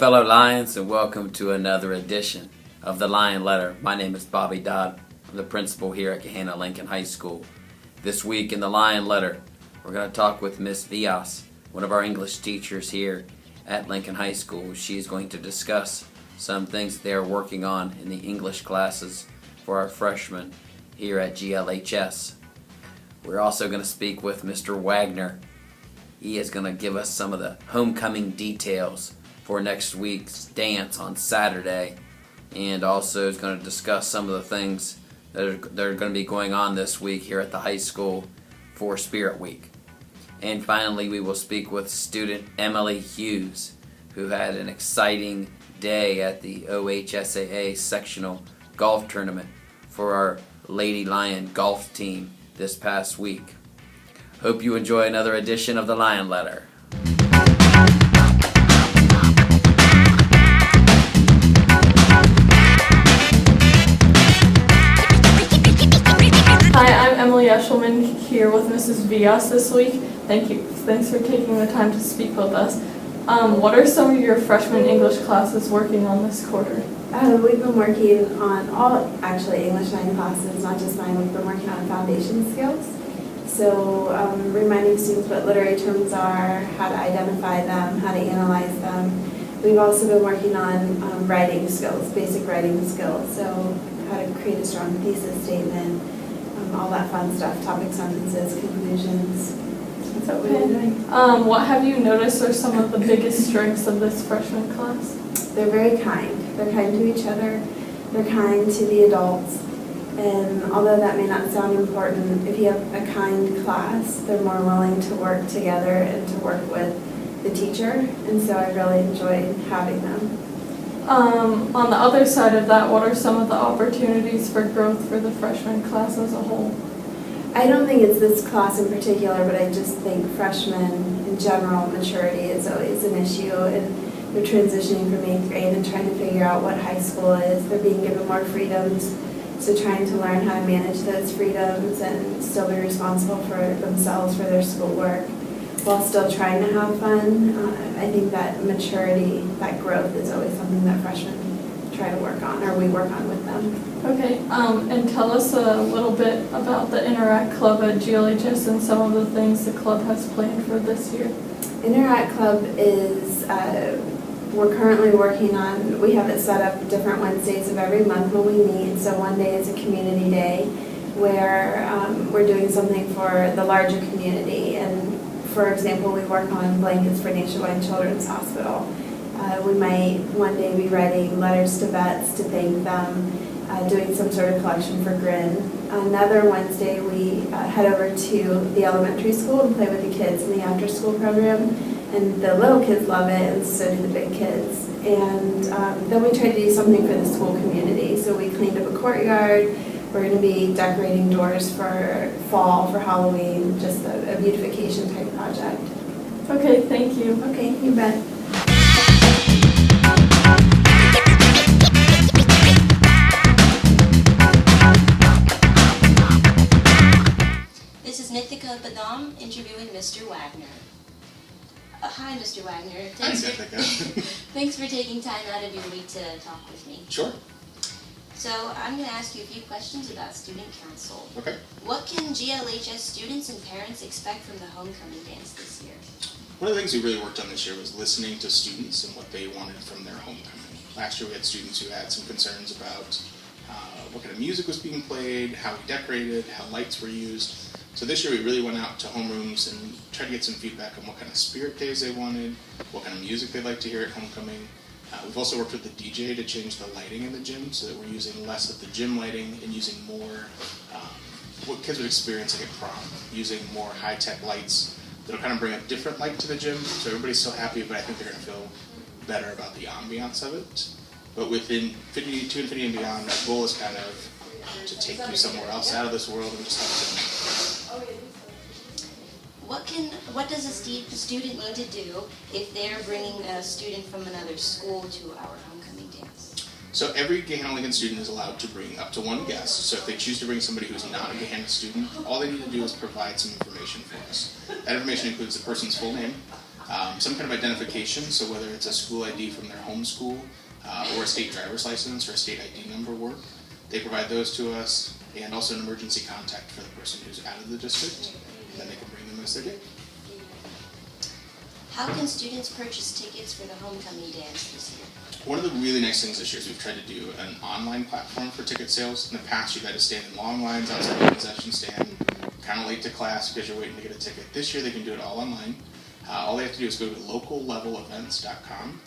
fellow Lions, and welcome to another edition of the Lion Letter. My name is Bobby Dodd. I'm the principal here at Gahanna Lincoln High School. This week in the Lion Letter, we're going to talk with Miss Villas, one of our English teachers here at Lincoln High School. She's going to discuss some things they're working on in the English classes for our freshmen here at GLHS. We're also going to speak with Mr. Wagner. He is going to give us some of the homecoming details for next week's dance on Saturday, and also is going to discuss some of the things that are going to be going on this week here at the high school for Spirit Week. And finally, we will speak with student Emily Hughes, who had an exciting day at the OHSAA sectional golf tournament for our Lady Lion golf team this past week. Hope you enjoy another edition of the Lion Letter. Hi, I'm Emily Eshelman here with Mrs. Villas this week. Thanks for taking the time to speak with us. What are some of your freshman English classes working on this quarter? We've been working on actually English 9 classes, not just 9. We've been working on foundation skills. So reminding students what literary terms are, how to identify them, how to analyze them. We've also been working on writing skills, basic writing skills. So how to create a strong thesis statement, all that fun stuff, topic sentences, conclusions. That's what we've been doing. What have you noticed are some of the biggest strengths of this freshman class? They're very kind. They're kind to each other. They're kind to the adults. And although that may not sound important, if you have a kind class, they're more willing to work together and to work with the teacher. And so I really enjoyed having them. On the other side of that, what are some of the opportunities for growth for the freshman class as a whole? I don't think it's this class in particular, but I just think freshmen in general, maturity is always an issue. And they're transitioning from 8th grade and trying to figure out what high school is. They're being given more freedoms, so trying to learn how to manage those freedoms and still be responsible for themselves, for their schoolwork, while still trying to have fun. I think that maturity, that growth is always something that freshmen try to work on, or we work on with them. Okay, and tell us a little bit about the Interact Club at GLHS and some of the things the club has planned for this year. Interact Club is, we're currently working on, we have it set up different Wednesdays of every month when we meet. So one day is a community day where we're doing something for the larger community. And for example, we work on blankets for Nationwide Children's Hospital. We might one day be writing letters to vets to thank them, doing some sort of collection for Grin. Another Wednesday we head over to the elementary school and play with the kids in the after school program. And the little kids love it, and so do the big kids. And then we try to do something for the school community. So we cleaned up a courtyard. We're going to be decorating doors for fall, for Halloween, just a beautification type project. Okay, thank you. Okay, you bet. This is Nithika Badam interviewing Mr. Wagner. Hi, Mr. Wagner. Thanks for taking time out of your week to talk with me. Sure. So I'm going to ask you a few questions about Student Council. Okay. What can GLHS students and parents expect from the homecoming dance this year? One of the things we really worked on this year was listening to students and what they wanted from their homecoming. Last year we had students who had some concerns about what kind of music was being played, how we decorated, how lights were used. So this year we really went out to homerooms and tried to get some feedback on what kind of spirit days they wanted, what kind of music they'd like to hear at homecoming. We've also worked with the DJ to change the lighting in the gym so that we're using less of the gym lighting and using more what kids would experience like at prom, using more high-tech lights that'll kind of bring a different light to the gym, so everybody's still happy, but I think they're going to feel better about the ambiance of it. But within Infinity, to Infinity and Beyond, our goal is kind of to take you somewhere else out of this world and just have fun. What does a student need to do if they're bringing a student from another school to our homecoming dance? So every Gahanna Lincoln student is allowed to bring up to one guest. So if they choose to bring somebody who's not a Gahanna student, all they need to do is provide some information for us. That information includes the person's full name, some kind of identification, so whether it's a school ID from their home school or a state driver's license or a state ID number work, they provide those to us, and also an emergency contact for the person who's out of the district, and then they can bring them as their gift. How can students purchase tickets for the homecoming dance this year? One of the really nice things this year is we've tried to do an online platform for ticket sales. In the past, you've had to stand in long lines outside the concession stand, kind of late to class because you're waiting to get a ticket. This year, they can do it all online. All they have to do is go to locallevelevents.com,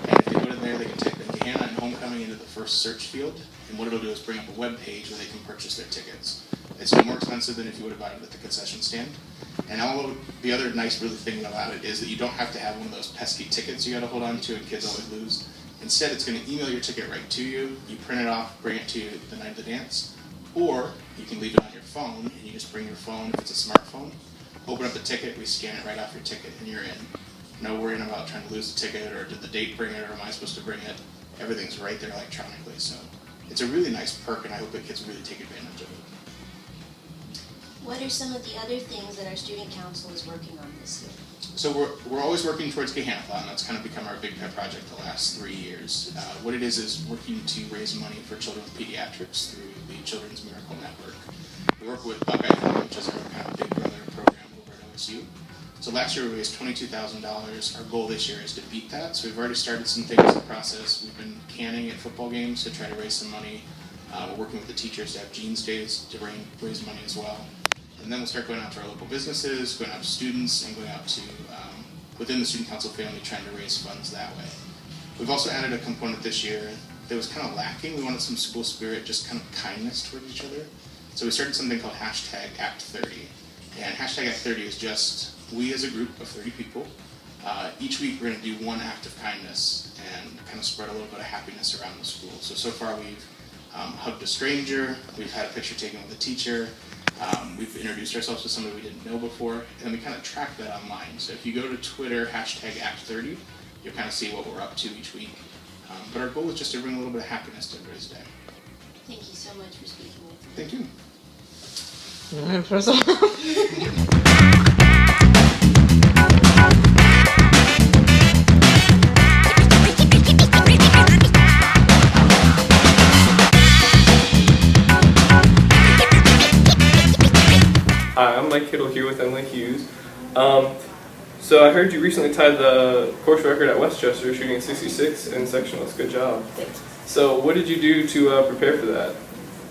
and if they go to there, they can type in Gahanna and homecoming into the first search field, and what it'll do is bring up a web page where they can purchase their tickets. It's no more expensive than if you would have bought it at the concession stand. And the other nice really thing about it is that you don't have to have one of those pesky tickets you got to hold on to and kids always lose. Instead, it's going to email your ticket right to you. You print it off, bring it to you the night of the dance, or you can leave it on your phone, and you just bring your phone if it's a smartphone. Open up the ticket, we scan it right off your ticket, and you're in. No worrying about trying to lose the ticket, or did the date bring it, or am I supposed to bring it? Everything's right there electronically, so it's a really nice perk, and I hope that kids really take advantage of it. What are some of the other things that our student council is working on this year? So we're always working towards Gahannathon. That's kind of become our big pet project the last 3 years. What it is working to raise money for children with pediatrics through the Children's Miracle Network. We work with Buckeye Fund, which is our kind of big brother program over at OSU. So last year we raised $22,000. Our goal this year is to beat that. So we've already started some things in the process. We've been canning at football games to try to raise some money. We're working with the teachers to have Jeans Days to raise money as well. And then we'll start going out to our local businesses, going out to students, and going out to within the student council family, trying to raise funds that way. We've also added a component this year that was kind of lacking. We wanted some school spirit, just kind of kindness toward each other. So we started something called #Act30. And #Act30 is just we as a group of 30 people. Each week we're going to do one act of kindness and kind of spread a little bit of happiness around the school. So far we've hugged a stranger, we've had a picture taken with a teacher, we've introduced ourselves to somebody we didn't know before, and we kind of track that online. So if you go to Twitter, #Act30, you'll kind of see what we're up to each week. But our goal is just to bring a little bit of happiness to everybody's day. Thank you so much for speaking with me. Thank you. Hi, I'm Mike Kittle here with Emily Hughes. So I heard you recently tied the course record at Westchester, shooting 66 in sectionals. Good job. Thanks. So what did you do to prepare for that?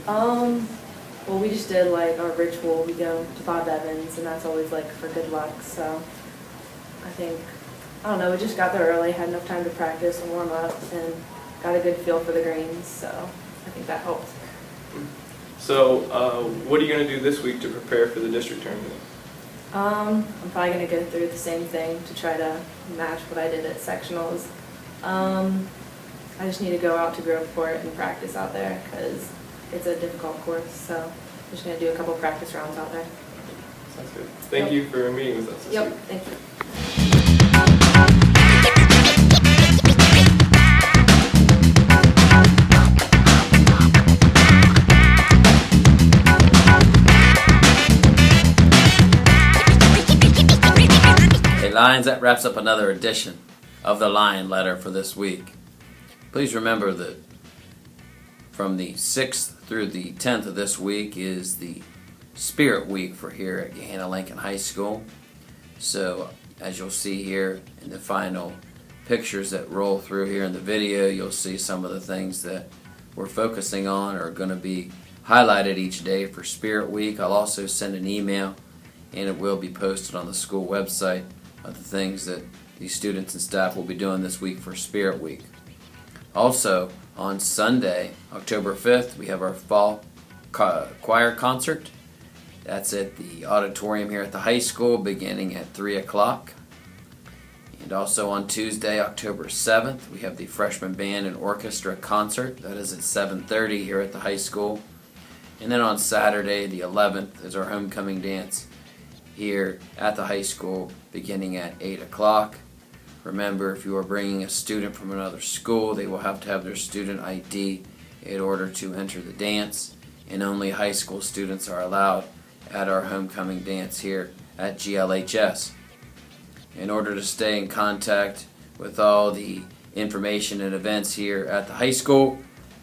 Well, we just did like our ritual. We go to Bob Evans, and that's always like for good luck. So I don't know, we just got there early, had enough time to practice and warm up, and got a good feel for the greens. So I think that helped. So what are you going to do this week to prepare for the district tournament? I'm probably going to go through the same thing to try to match what I did at sectionals. I just need to go out to Groveport and practice out there because it's a difficult course. So I'm just going to do a couple practice rounds out there. Sounds good. Thank you for meeting with us this week. Thank you. Lions, that wraps up another edition of the Lion Letter for this week. Please remember that from the 6th through the 10th of this week is the Spirit Week for here at Gahanna Lincoln High School. So as you'll see here in the final pictures that roll through here in the video, you'll see some of the things that we're focusing on are going to be highlighted each day for Spirit Week. I'll also send an email, and it will be posted on the school website of the things that these students and staff will be doing this week for Spirit Week. Also, on Sunday, October 5th, we have our fall choir concert. That's at the auditorium here at the high school beginning at 3 o'clock. And also on Tuesday, October 7th, we have the freshman band and orchestra concert. That is at 7:30 here at the high school. And then on Saturday, the 11th, is our homecoming dance here at the high school beginning at 8 o'clock. Remember, if you are bringing a student from another school, they will have to have their student ID in order to enter the dance, and only high school students are allowed at our homecoming dance here at GLHS. In order to stay in contact with all the information and events here at the high school,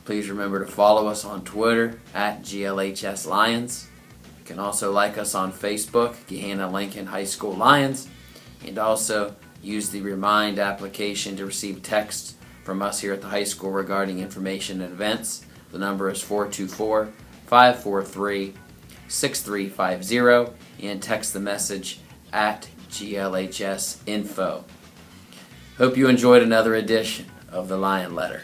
please remember to follow us on Twitter at GLHS Lions. You can also like us on Facebook, Gahanna Lincoln High School Lions, and also use the Remind application to receive texts from us here at the high school regarding information and events. The number is 424-543-6350, and text the message at GLHS Info. Hope you enjoyed another edition of the Lion Letter.